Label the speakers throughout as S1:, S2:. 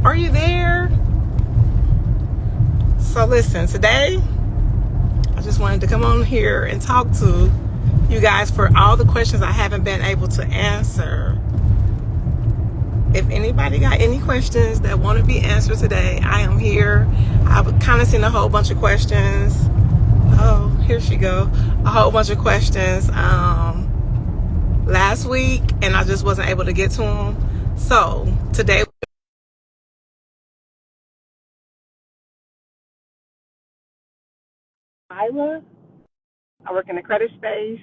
S1: Are you there? So listen, today I just wanted to come on here and talk to you guys for all the questions I haven't been able to answer. If anybody got any questions that want to be answered today, I am here. I've kind of seen a whole bunch of questions. Oh, here she go. A whole bunch of questions last week, and I just wasn't able to get to them. So today, Isla, I work in the credit space,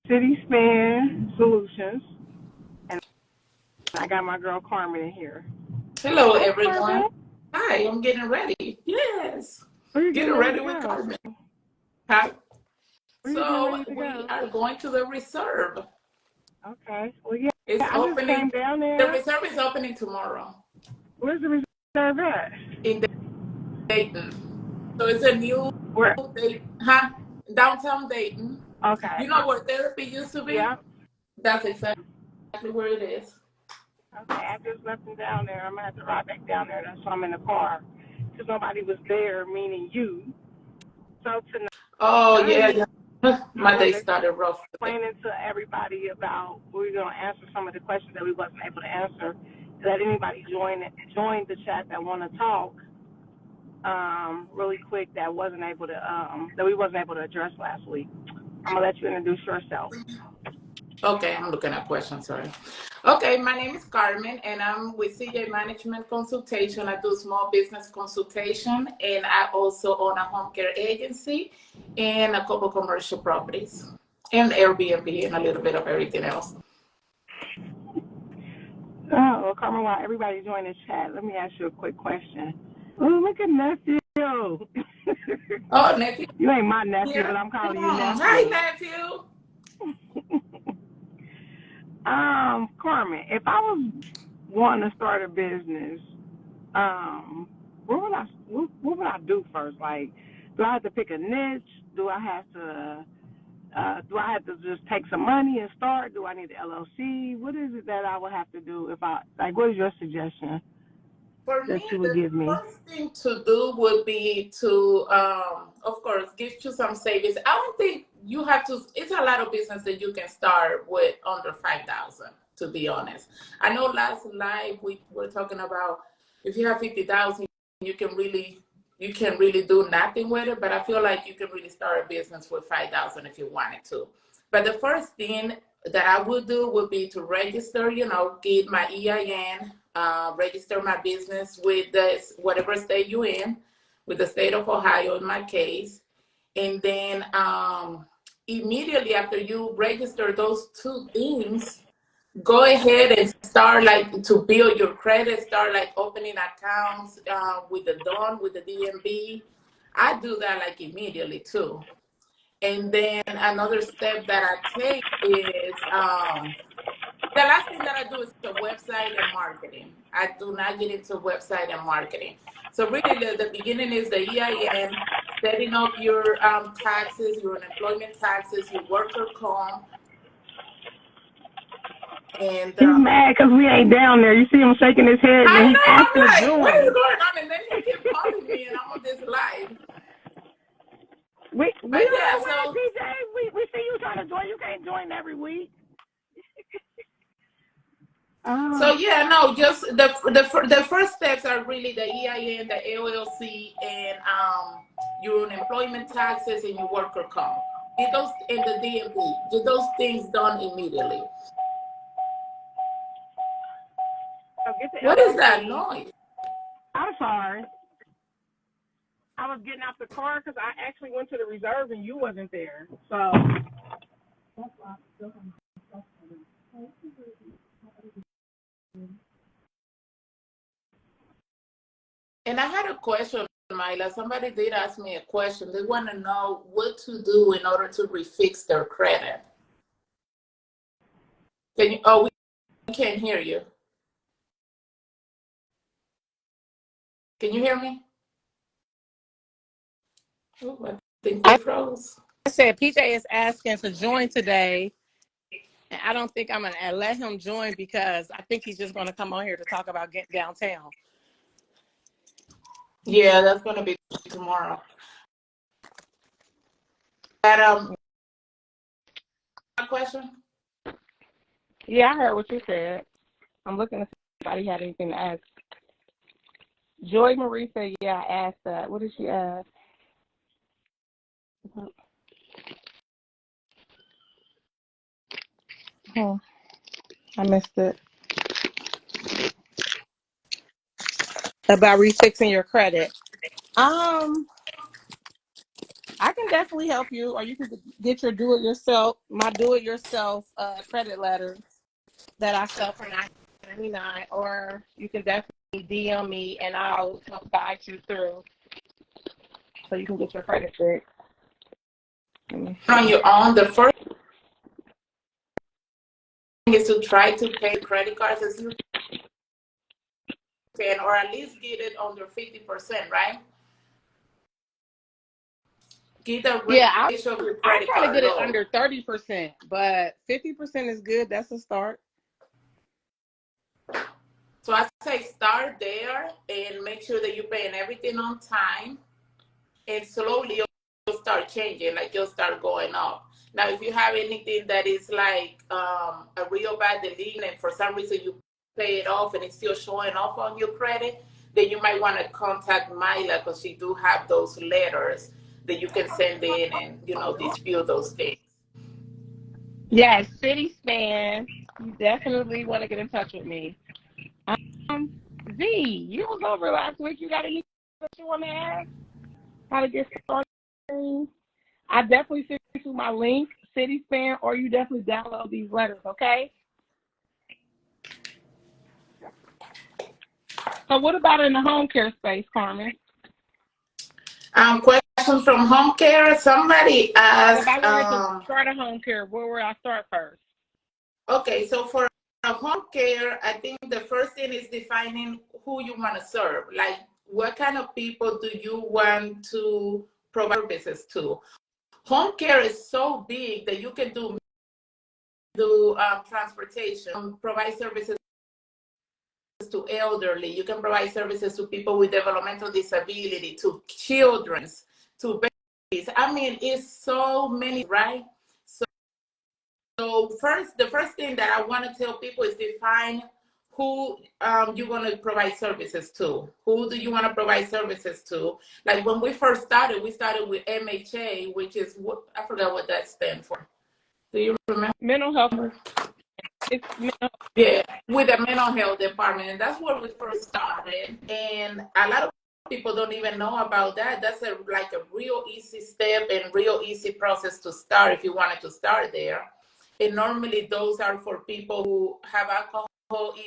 S1: City Span Solutions, and I got my girl Carmen in here.
S2: Hello,
S1: Hi,
S2: everyone.
S1: Carmen.
S2: Hi, I'm getting ready. Yes,
S1: Where you
S2: getting ready with
S1: go?
S2: Carmen. Hi.
S1: Where you
S2: So
S1: ready to
S2: we
S1: go?
S2: are going to the reserve.
S1: Okay. Well, yeah,
S2: It's
S1: I just came
S2: opening.
S1: down
S2: The
S1: there.
S2: reserve is opening tomorrow
S1: Where's the reserve at?
S2: in Dayton. So it's a new
S1: Where?
S2: downtown Dayton.
S1: Okay.
S2: You know where therapy used to be?
S1: Yeah.
S2: That's exactly where it is.
S1: Okay. I just left them down there. I'm gonna have to ride back down there. That's why I'm in the car. Because nobody was there, meaning you. So
S2: Oh
S1: tonight,
S2: yeah.
S1: I
S2: My day
S1: was
S2: started rough today.
S1: explaining to everybody about we're gonna answer some of the questions that we wasn't able to answer. Let anybody join the chat that want to talk. Really quick that we wasn't able to address last week. I'm gonna let you introduce yourself.
S2: Okay, I'm looking at questions, sorry. Okay, my name is Carmen and I'm with CJ Management Consultation. I do small business consultation and I also own a home care agency and a couple commercial properties and Airbnb and a little bit of everything else.
S1: Oh, well, Carmen, while everybody join the chat, let me ask you a quick question. Oh, look at nephew.
S2: Oh, nephew
S1: You ain't my nephew, but
S2: here.
S1: I'm calling you
S2: Hi,
S1: nephew.
S2: nephew.
S1: Carmen, if I was wanting to start a business, what would I do first? Like, do I have to pick a niche? Do I have to just take some money and start? Do I need an LLC? What is it that I would have to do what is your suggestion
S2: For
S1: that
S2: me,
S1: you would
S2: the
S1: give me?
S2: first thing to do would be to, of course, get you some savings. I don't think you have to. It's a lot of business that you can start with under 5,000. To be honest, I know last live we were talking about if you have 50,000, you can really do nothing with it. But I feel like you can really start a business with 5,000 if you wanted to. But the first thing that I would do would be to register. Get my EIN, register my business with whatever state you're in, with the state of Ohio in my case. And then immediately after you register those two things, go ahead and start like to build your credit, start like opening accounts with the DMB. I do that like immediately too. And then another step that I take is the last thing that I do is the website and marketing. I do not get into website and marketing. So really, the beginning is the EIN, setting up your taxes, your unemployment taxes, your worker comp, and
S1: He's mad because we ain't down there. You see him shaking his head,
S2: I
S1: and he's
S2: know
S1: asking to
S2: I'm like, what is
S1: join.
S2: going on? And then he keep calling me, and I'm on this live.
S1: We
S2: But
S1: don't
S2: yeah,
S1: know where
S2: so
S1: PJ. We see you trying to join. You can't join every week.
S2: yeah, no, just the first steps are really the EIN, the AOLC, and your unemployment taxes and your worker comp. Get those in the DMV. Get those things done immediately.
S1: So get the
S2: What is that
S1: LLC.
S2: noise?
S1: I'm sorry. I was getting out the car because I actually went to the reserve and you wasn't there. So.
S2: And I had a question, Myla. Somebody did ask me a question. They want to know what to do in order to refix their credit. Can you? Oh, we can't hear you. Can you hear me? Oh, I think we froze.
S1: I said PJ is asking to join today, and I don't think I'm gonna let him join because I think he's just gonna come on here to talk about getting downtown.
S2: Yeah, that's gonna be tomorrow. That question?
S1: Yeah, I heard what you said. I'm looking to see if anybody had anything to ask. Joy Marie said, yeah, I asked that. What did she ask? Oh, I missed it. About refixing your credit. I can definitely help you, or you can get your do-it-yourself, my do-it-yourself credit letters that I sell for $9.99, or you can definitely DM me and I'll help guide you through so you can get your credit fixed.
S2: On your own, the first thing is to try to pay credit cards as you can, or at least get it under 50%, right? Get the ratio of your credit
S1: I'm trying to get
S2: low.
S1: it under 30%, but 50% is good. That's a start.
S2: So I say start there and make sure that you're paying everything on time, and slowly you'll start changing, like you'll start going up. Now, if you have anything that is like a real bad delinquent and for some reason you pay it off and it's still showing off on your credit, then you might want to contact Myla because she do have those letters that you can send in and, you know, dispute those things.
S1: Yes, City Span. You definitely want to get in touch with me. Z, you was over last week. You got anything that you want to ask? How to get started? I definitely sent you my link, City Span, or you definitely download these letters, okay? So what about in the home care space, Carmen?
S2: Question from home care. Somebody asked.
S1: If I wanted to start a home care, where would I start first?
S2: Okay, so for home care, I think the first thing is defining who you want to serve. Like, what kind of people do you want to provide services to? Home care is so big that you can do transportation, provide services to elderly. You can provide services to people with developmental disability, to children, to babies. I mean, it's so many, right? So the first thing that I want to tell people is define who you're going to provide services to. Who do you want to provide services to? Like when we first started, we started with MHA, which is, I forgot what that stands for. Do you remember?
S1: Mental health. It's mental.
S2: Yeah, with the mental health department. And that's where we first started. And a lot of people don't even know about that. That's like a real easy step and real easy process to start if you wanted to start there. And normally those are for people who have alcohol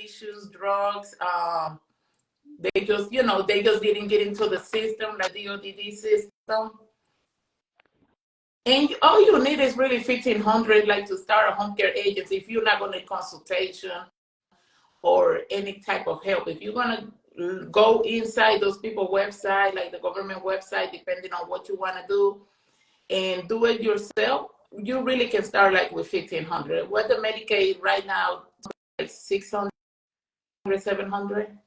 S2: issues, drugs. They just, you know, they just didn't get into the system, like the DODD system. And all you need is really $1,500, like to start a home care agency if you're not going to consultation or any type of help. If you're going to go inside those people's website, like the government website, depending on what you want to do, and do it yourself, you really can start like with $1,500. What the Medicaid right now, like $600, $700.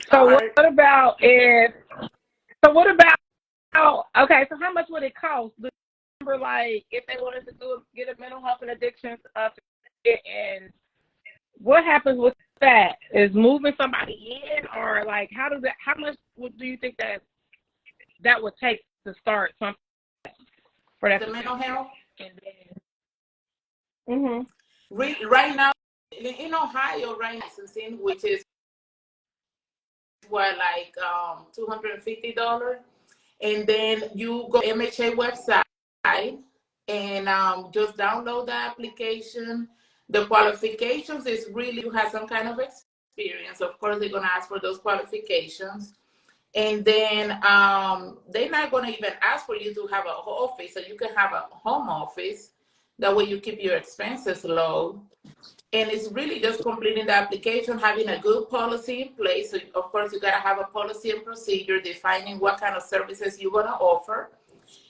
S1: So what about if? So what about? Okay, so how much would it cost? Remember, like if they wanted to get a mental health and addictions and what happens with that? Is moving somebody in, or like how much do you think that would take to start something for that?
S2: The mental health.
S1: Mm-hmm.
S2: Right now in Ohio, right now, licensing, which is what, like $250, and then you go to MHA website and just download the application. The qualifications is really you have some kind of experience. Of course, they're gonna ask for those qualifications. And then they're not going to even ask for you to have an office, so you can have a home office. That way you keep your expenses low. And it's really just completing the application, having a good policy in place. So of course, you got to have a policy and procedure defining what kind of services you're going to offer.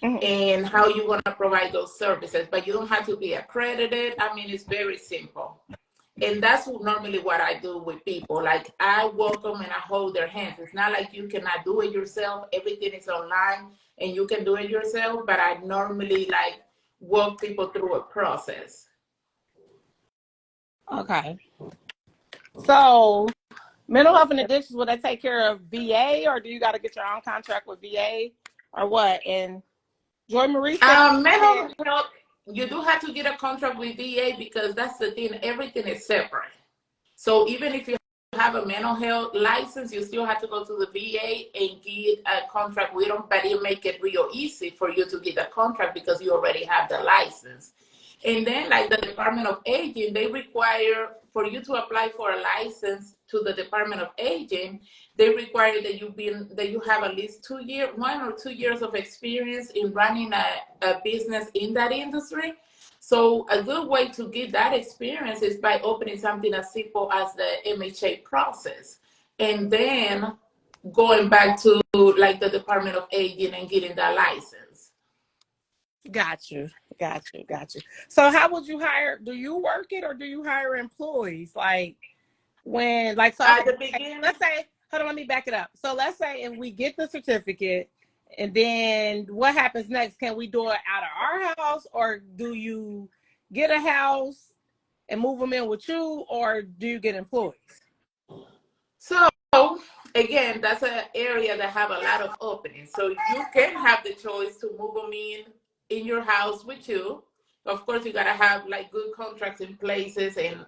S1: Mhm.
S2: and how you're going to provide those services. But you don't have to be accredited. I mean, it's very simple. And that's normally what I do with people. Like, I welcome and I hold their hands. It's not like you cannot do it yourself. Everything is online and you can do it yourself. But I normally like walk people through a process.
S1: Okay. So, mental health and addictions, will they take care of VA, or do you got to get your own contract with VA, or what? And Joy Marie said,
S2: Mental health, you do have to get a contract with VA because that's the thing. Everything is separate. So even if you have a mental health license, you still have to go to the VA and get a contract with them, but it make it real easy for you to get a contract because you already have the license. And then, like the Department of Aging, they require for you to apply for a license to the Department of Aging, they require that you have at least 1 or 2 years of experience in running a business in that industry. So a good way to get that experience is by opening something as simple as the MHA process, and then going back to like the Department of Aging and getting that license.
S1: Got you. So how would you hire? Do you work it, or do you hire employees? Like when, like, so
S2: At
S1: okay,
S2: the beginning,
S1: let's say, hold on, let me back it up. So let's say if we get the certificate, and then what happens next? Can we do it out of our house, or do you get a house and move them in with you, or do you get employees?
S2: so again, that's an area that have a lot of openings. So you can have the choice to move them in your house with you. Of course, you gotta have like good contracts in places and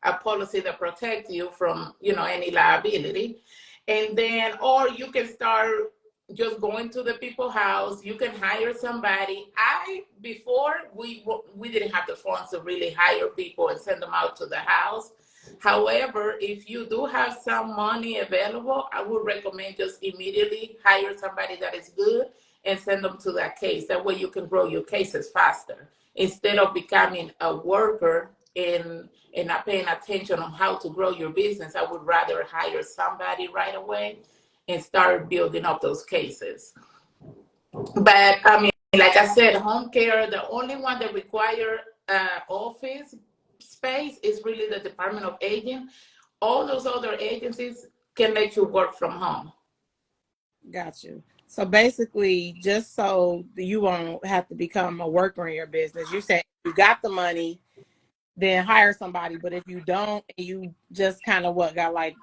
S2: a policy that protects you from any liability. And then, or you can start just going to the people's house. You can hire somebody. Before we didn't have the funds to really hire people and send them out to the house. However, if you do have some money available, I would recommend just immediately hire somebody that is good and send them to that case. That way you can grow your cases faster instead of becoming a worker and not paying attention on how to grow your business. I would rather hire somebody right away and start building up those cases. But I mean, like I said, home care, the only one that require office space is really the Department of Aging. All those other agencies can let you work from home.
S1: Got you. So basically, just so you won't have to become a worker in your business, you said you got the money, then hire somebody. But if you don't, and you just kind of got like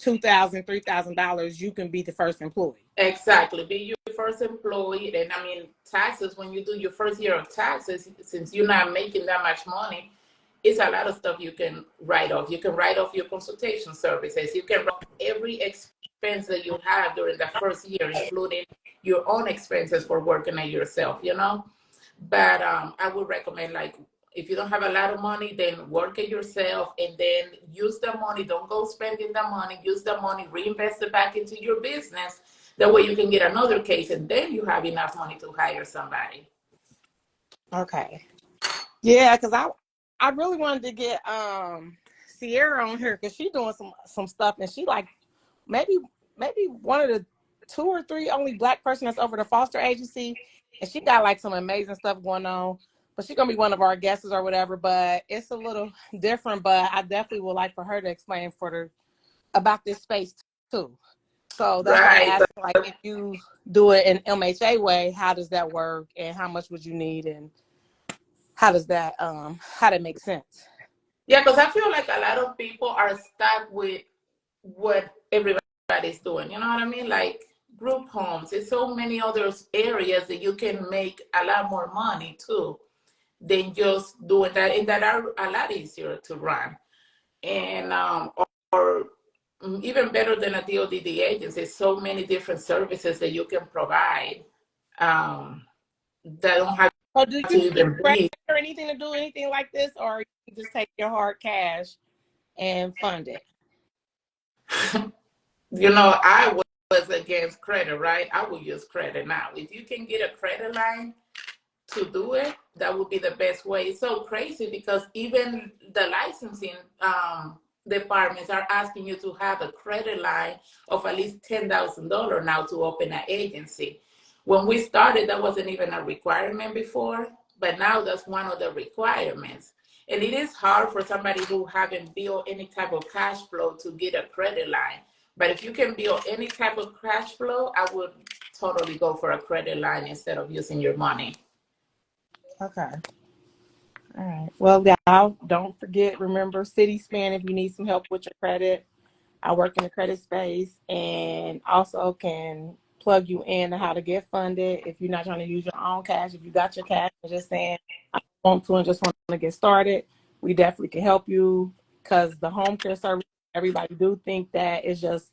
S1: $2,000, $3,000, you can be the first employee.
S2: Exactly. Be your first employee. And I mean, taxes, when you do your first year of taxes, since you're not making that much money, it's a lot of stuff you can write off. You can write off your consultation services. You can write off every expense that you have during the first year, including your own expenses for working at yourself, But I would recommend, like, if you don't have a lot of money, then work it yourself and then use the money. Don't go spending the money. Use the money, reinvest it back into your business. That way you can get another case and then you have enough money to hire somebody.
S1: Okay. Yeah, because I really wanted to get Sierra on here because she's doing some stuff, and she like maybe one of the 2 or 3 only Black person that's over the foster agency, and she got like some amazing stuff going on. But she's gonna be one of our guests or whatever. But it's a little different. But I definitely would like for her to explain about this space too. So that's why I asked, like, if you do it in MHA way, how does that work, and how much would you need, and how does that make sense?
S2: Yeah, because I feel like a lot of people are stuck with what everybody's doing. You know what I mean? Like group homes. There's so many other areas that you can make a lot more money too than just doing that, and that are a lot easier to run. And or even better than a DODD agency, so many different services that you can provide that don't have
S1: do you or anything to do anything like this, or you just take your hard cash and fund it?
S2: I was against credit, right? I would use credit now. If you can get a credit line to do it, that would be the best way. It's so crazy because even the licensing departments are asking you to have a credit line of at least $10,000 now to open an agency, When we started, that wasn't even a requirement before, but now that's one of the requirements. And it is hard for somebody who haven't built any type of cash flow to get a credit line. But if you can build any type of cash flow, I would totally go for a credit line instead of using your money.
S1: Okay. All right. Well, y'all don't forget, remember CitiSpan if you need some help with your credit. I work in the credit space and also can plug you in to how to get funded if you're not trying to use your own cash. If you got your cash and just saying, I want to and just want to get started, we definitely can help you because the home care service, everybody do think that it's just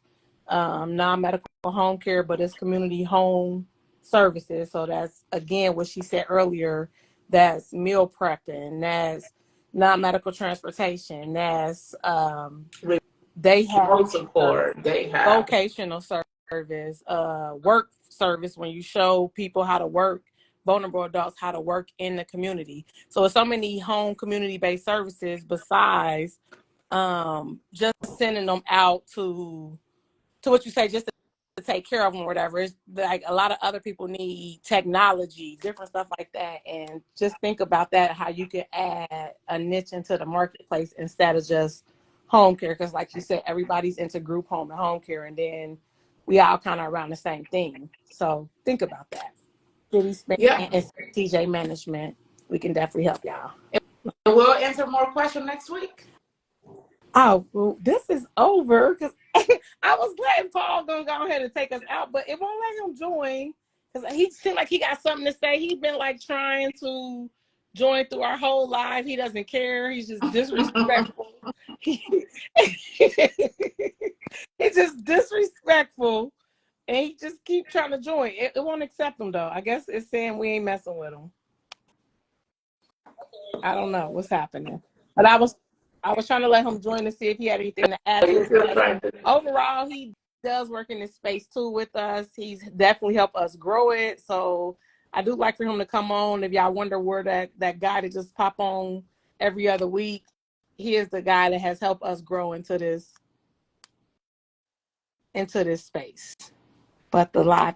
S1: non-medical home care, but it's community home services. So that's, again, what she said earlier, that's meal prepping, that's non-medical transportation, that's they have
S2: support. They have
S1: vocational service, work service when you show people how to work, vulnerable adults how to work in the community. So it's so many home community-based services besides just sending them out to what you say, just to take care of them or whatever. It's like a lot of other people need technology, different stuff like that. And just think about that, how you can add a niche into the marketplace instead of just home care. Because like you said, everybody's into group home and home care. And then we all kind of around the same thing. So think about that. CitiSpan and CJ Management, we can definitely help y'all.
S2: And we'll answer more questions next week.
S1: Oh, well, this is over because I was letting Paul go ahead and take us out, but it won't let him join because he seemed like he got something to say. He's been like trying to join through our whole live. He doesn't care. He's just disrespectful. He's just disrespectful, and he just keep trying to join. It won't accept him though. I guess it's saying we ain't messing with him. I don't know what's happening, but I was trying to let him join to see if he had anything to add to it. Overall, he does work in this space too with us. He's definitely helped us grow it. So I do like for him to come on. If y'all wonder where that guy that just pop on every other week, he is the guy that has helped us grow into this space. But the live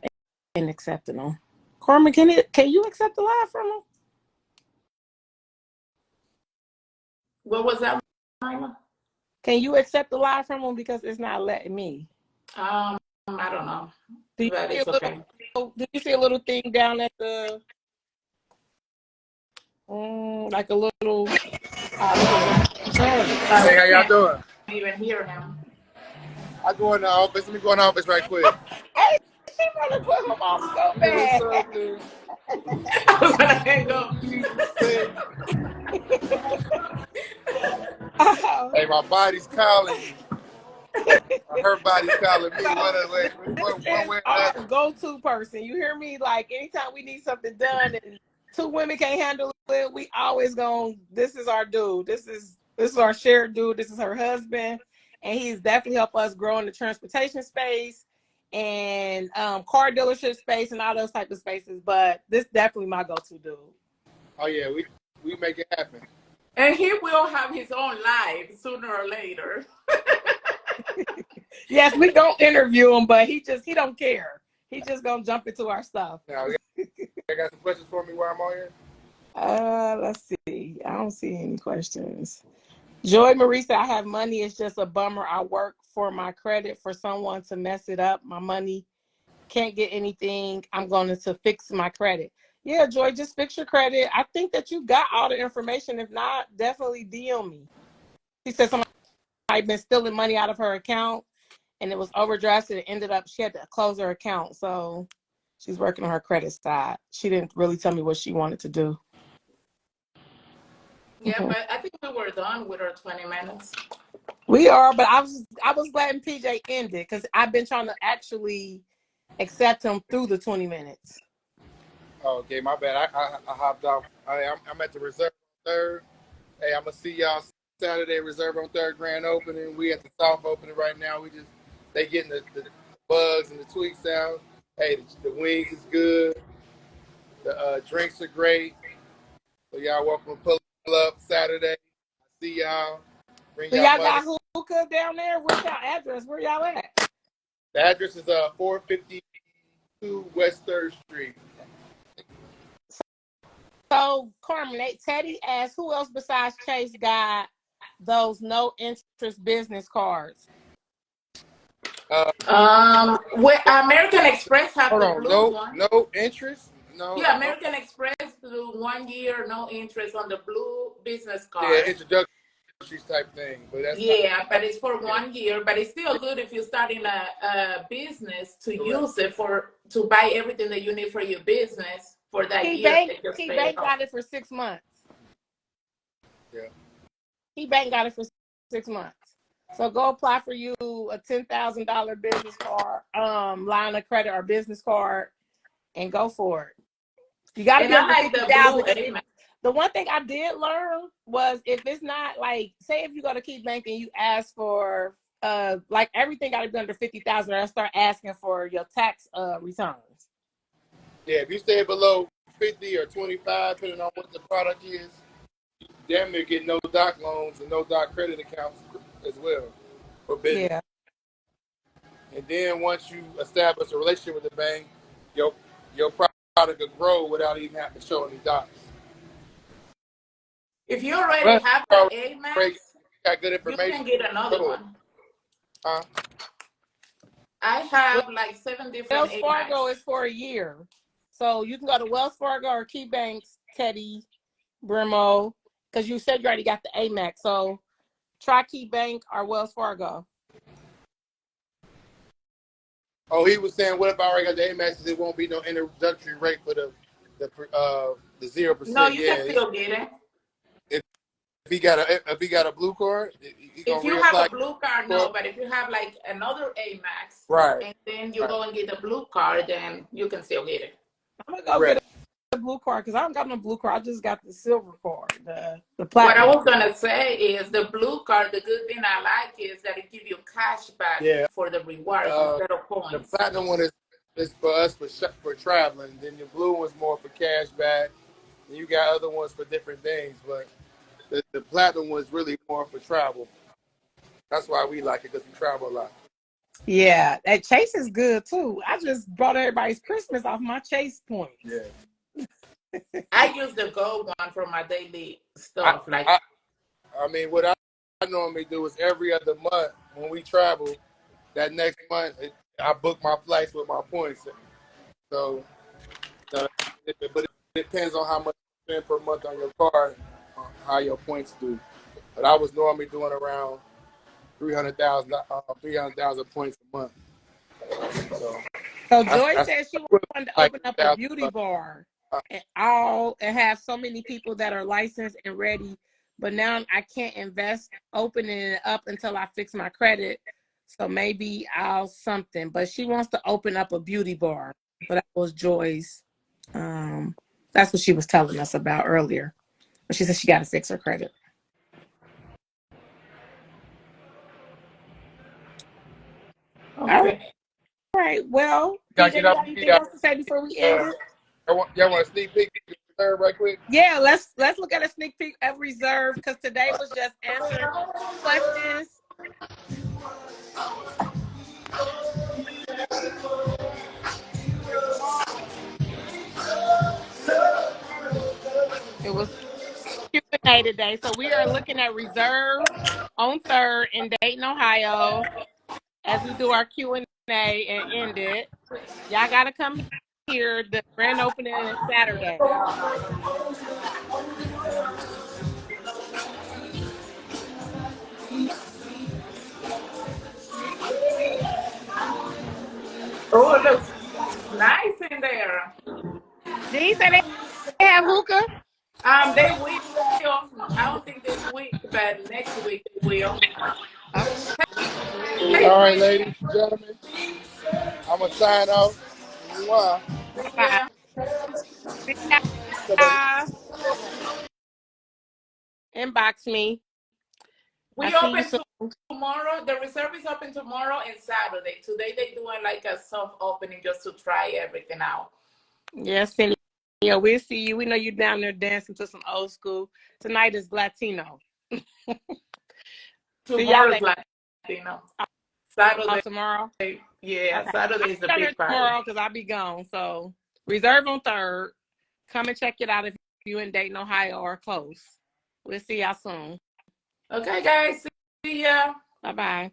S1: ain't accepting him. Corman, can you accept the live from him?
S2: What was that, Mama?
S1: Can you accept the live from him because it's not letting me?
S2: I don't know.
S1: Did you see a little thing down at the like a little?
S3: Hey, how y'all doing?
S2: Even hear him.
S3: I go in the office. Let me go in the office right quick.
S1: Hey, she want to put him off so bad.
S2: I'm gonna hang up.
S3: Hey, my body's calling me. Her body's calling me. One way
S1: our go-to person. You hear me? Like anytime we need something done and two women can't handle it, we always this is our dude. This is our shared dude. This is her husband. And he's definitely helped us grow in the transportation space and car dealership space and all those type of spaces. But this definitely my go-to dude.
S3: Oh yeah, we make it happen.
S2: And he will have his own life sooner or later.
S1: Yes, we don't interview him, but he don't care. He just gonna jump into our stuff.
S3: Now, I got some questions for me while I'm on here.
S1: Let's see. I don't see any questions. Joy Marie said, I have money. It's just a bummer. I work for my credit for someone to mess it up. My money can't get anything. I'm going to fix my credit. Yeah, Joy, just fix your credit. I think that you got all the information. If not, definitely DM me. She said somebody had been stealing money out of her account and it was overdrafted. It ended up she had to close her account. So she's working on her credit side. She didn't really tell me what she wanted to do.
S2: Yeah, but I think we were done with our 20 minutes.
S1: We are, but I was letting PJ end it because I've been trying to actually accept him through the 20 minutes.
S3: Oh, okay, my bad. I hopped off. I'm at the Reserve on 3rd. Hey, I'm gonna see y'all Saturday. Reserve on 3rd grand opening. We at the soft opening right now. They getting the bugs and the tweaks out. Hey, the wings is good. The drinks are great. So y'all welcome to pull up Saturday. See y'all. Bring
S1: So
S3: y'all
S1: got hookah down there? Where's y'all address? Where y'all at?
S3: The address is 450 2 West 3rd Street.
S1: So, Carmen, Teddy asked, who else besides Chase got those no interest business cards?
S2: With American Express have
S3: Hold
S2: the
S3: on,
S2: blue one.
S3: no interest? No.
S2: Yeah, American Express do 1 year, no interest on the blue business
S3: Yeah,
S2: card.
S3: introductory type thing, but that's
S2: but it's for 1 year. But it's still good if you're starting a business to use it to buy everything that you need for your business for that year.
S1: Key Bank got it for 6 months.
S3: Yeah.
S1: Key Bank got it for 6 months. So go apply for you a $10,000 business card, line of credit or business card, and go for it. You got to be under 50,000. The one thing I did learn was if it's not like, say if you go to Key Bank and you ask for like everything got to be under 50,000, or start asking for your tax returns.
S3: Yeah, if you stay below 50 or 25, depending on what the product is, you damn near get no doc loans and no doc credit accounts as well for business.
S1: Yeah.
S3: And then once you establish a relationship with the bank, your product will grow without even having to show any docs.
S2: If you already have the Amex,
S3: got good information,
S2: you can get another one.
S3: Huh?
S2: I have like 7 different
S1: Wells
S2: Amex.
S1: Fargo is for a year. So you can go to Wells Fargo or Key Bank's, Teddy, Brimo, because you said you already got the Amex. So try Key Bank or Wells Fargo.
S3: Oh, he was saying, what if I already got the Amex? It won't be no introductory rate for the 0%.
S2: No, you can still get it.
S3: If he got a blue card,
S2: if you have a blue card, no. But if you have like another Amex,
S3: right,
S2: and then you go and get the blue card, then you can still get it.
S1: I'm gonna go get a blue card because I don't got no blue card. I just got the silver card, the platinum.
S2: What I was gonna say is the blue card. The good thing I like is that it gives you cash back for the rewards instead of points.
S3: The platinum one is for us for traveling. Then the blue one's more for cash back. And you got other ones for different things, but the platinum was really more for travel. That's why we like it, because we travel a lot.
S1: Yeah, that Chase is good too. I just brought everybody's Christmas off my Chase points.
S3: Yeah.
S2: I use the gold one for my daily stuff.
S3: I mean, what I normally do is every other month when we travel, that next month I book my flights with my points. So, but it depends on how much you spend per month on your card, how your points do. But I was normally doing around 300,000 points a month.
S1: So Joy said she wanted to open up a beauty bar and have so many people that are licensed and ready. But now I can't invest opening it up until I fix my credit. So maybe I'll something. But she wants to open up a beauty bar. But that was Joy's. That's what she was telling us about earlier. But she said she got to fix her credit.
S2: Okay.
S1: All right. Well, anything else to say before we end it?
S3: Y'all want a sneak peek of Reserve right quick?
S1: Yeah, let's look at a sneak peek of Reserve, because today was just answering questions. It was Q&A today, so we are looking at Reserve on 3rd in Dayton, Ohio, as we do our Q&A and end it. Y'all gotta come here. The grand opening is Saturday.
S2: Oh, it looks nice in there.
S1: G said they have hookah.
S2: They will. I don't think this week, but next week we will.
S3: All right, ladies and gentlemen, I'm gonna sign off.
S1: Yeah. Inbox me.
S2: We open tomorrow. The Reserve is open tomorrow and Saturday. Today they're doing like a soft opening just to try everything out.
S1: Yes, and yeah, we'll see you. We know you're down there dancing to some old school. Tonight is Latino.
S2: Tomorrow is Latino.
S1: Oh,
S2: Saturday.
S1: tomorrow?
S2: Yeah,
S1: Okay.
S2: Saturday
S1: I'll
S2: is the
S1: start
S2: big
S1: it
S2: party.
S1: tomorrow because I'll be gone. So reserve on 3rd. Come and check it out if you in Dayton, Ohio or close. We'll see y'all soon.
S2: Okay, guys. See ya.
S1: Bye-bye.